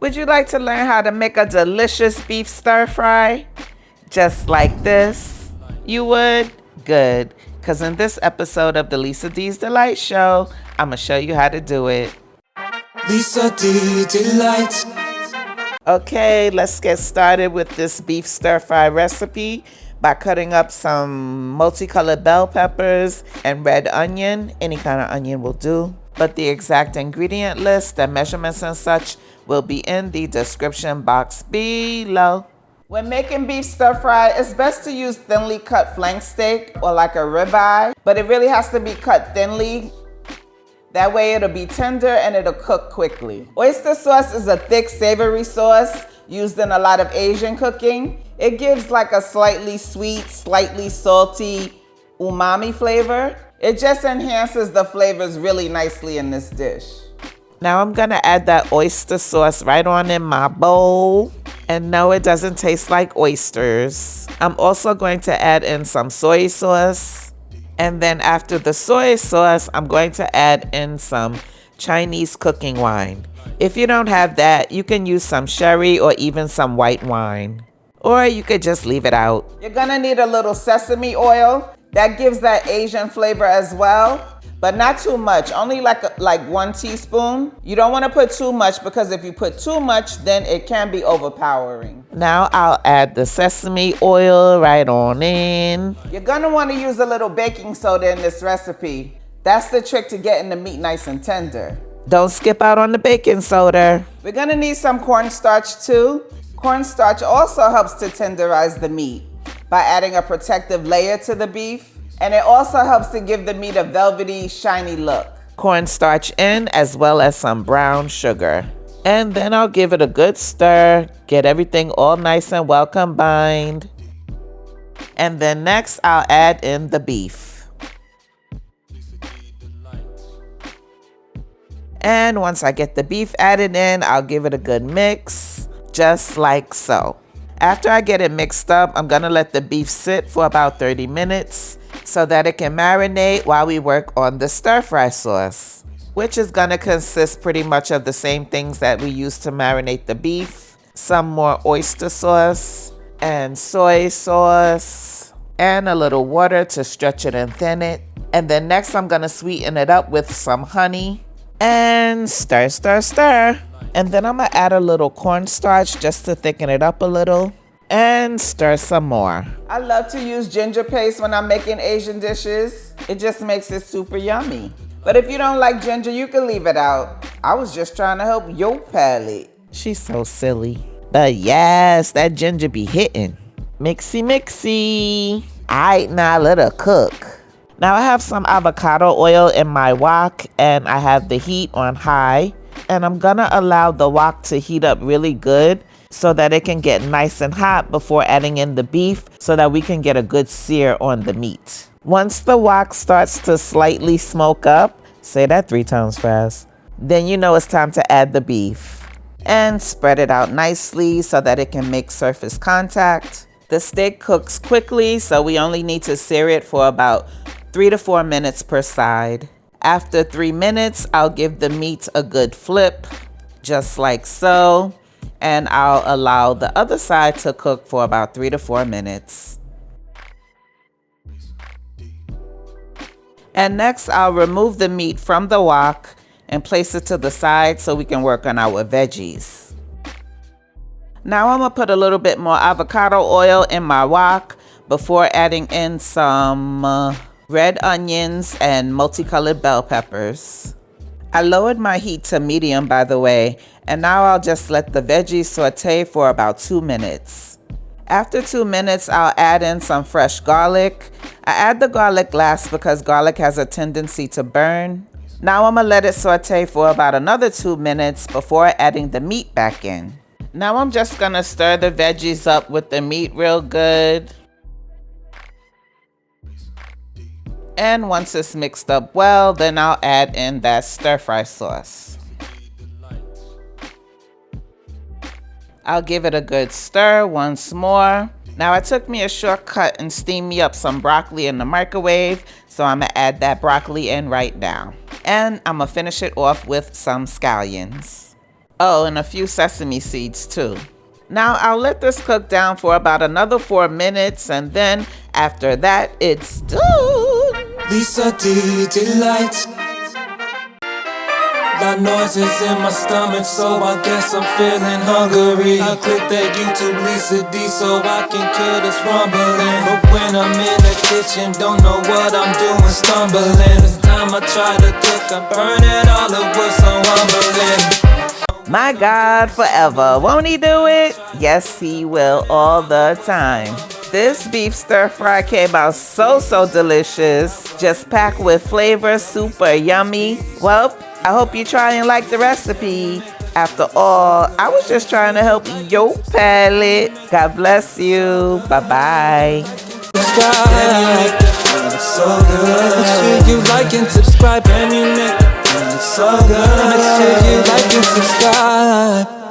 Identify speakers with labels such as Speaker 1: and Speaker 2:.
Speaker 1: Would you like to learn how to make a delicious beef stir fry? Just like this? You would? Good. Because in this episode of the Lisa D's Delight Show, I'm going to show you how to do it.
Speaker 2: Lisa D Delight.
Speaker 1: Okay, let's get started with this beef stir fry recipe by cutting up some multicolored bell peppers and red onion. Any kind of onion will do. But the exact ingredient list and measurements and such will be in the description box below. When making beef stir fry, it's best to use thinly cut flank steak or like a ribeye, but it really has to be cut thinly. That way it'll be tender and it'll cook quickly. Oyster sauce is a thick, savory sauce used in a lot of Asian cooking. It gives like a slightly sweet, slightly salty umami flavor. It just enhances the flavors really nicely in this dish. Now I'm gonna add that oyster sauce right on in my bowl. And no, it doesn't taste like oysters. I'm also going to add in some soy sauce. And then after the soy sauce, I'm going to add in some Chinese cooking wine. If you don't have that, you can use some sherry or even some white wine. Or you could just leave it out. You're gonna need a little sesame oil. That gives that Asian flavor as well, but not too much, only like 1 teaspoon. You don't wanna put too much because if you put too much, then it can be overpowering. Now I'll add the sesame oil right on in. You're gonna wanna use a little baking soda in this recipe. That's the trick to getting the meat nice and tender. Don't skip out on the baking soda. We're gonna need some cornstarch too. Cornstarch also helps to tenderize the meat by adding a protective layer to the beef, and it also helps to give the meat a velvety, shiny look. Cornstarch in, as well as some brown sugar. And then I'll give it a good stir, get everything all nice and well combined. And then next I'll add in the beef. And once I get the beef added in, I'll give it a good mix, just like so. After I get it mixed up, I'm gonna let the beef sit for about 30 minutes so that it can marinate while we work on the stir fry sauce, which is gonna consist pretty much of the same things that we use to marinate the beef, some more oyster sauce and soy sauce, and a little water to stretch it and thin it. And then next I'm gonna sweeten it up with some honey and stir, stir, stir. And then I'm gonna add a little cornstarch just to thicken it up a little and stir some more. I love to use ginger paste when I'm making Asian dishes. It just makes it super yummy. But if you don't like ginger, you can leave it out. I was just trying to help your palate. She's so silly. But yes, that ginger be hitting. Mixy, mixy. All right, now let her cook. Now I have some avocado oil in my wok and I have the heat on high. And I'm gonna allow the wok to heat up really good so that it can get nice and hot before adding in the beef so that we can get a good sear on the meat. Once the wok starts to slightly smoke up, say that 3 times fast, then you know it's time to add the beef. And spread it out nicely so that it can make surface contact. The steak cooks quickly, so we only need to sear it for about 3 to 4 minutes per side. After 3 minutes, I'll give the meat a good flip, just like so, and I'll allow the other side to cook for about 3 to 4 minutes. And next, I'll remove the meat from the wok and place it to the side so we can work on our veggies. Now I'm gonna put a little bit more avocado oil in my wok before adding in some red onions and multicolored bell peppers. I lowered my heat to medium, by the way, and now I'll just let the veggies saute for about 2 minutes. After 2 minutes, I'll add in some fresh garlic. I add the garlic last because garlic has a tendency to burn. Now I'm gonna let it saute for about another 2 minutes before adding the meat back in. Now I'm just gonna stir the veggies up with the meat real good. And once it's mixed up well, then I'll add in that stir fry sauce. I'll give it a good stir once more. Now it took me a shortcut and steamed me up some broccoli in the microwave, so I'm gonna add that broccoli in right now. And I'm gonna finish it off with some scallions. Oh, and a few sesame seeds too. Now I'll let this cook down for about another 4 minutes, and then after that, it's done.
Speaker 2: Lisa D delights. Got noises in my stomach, so I guess I'm feeling hungry. I click that YouTube Lisa D so I can kill this rumbling. But when I'm in the kitchen, don't know what I'm doing, stumbling. This time I try to cook, I burn it all, it was so humbling.
Speaker 1: My God, forever. Won't he do it? Yes, he will all the time. This beef stir fry came out so delicious. Just packed with flavor, super yummy. Well, I hope you try and like the recipe. After all, I was just trying to help your palate. God bless you. Bye-bye.
Speaker 2: Subscribe. It's so good. Make sure you like and subscribe. And you make it so good. Make sure you like and subscribe.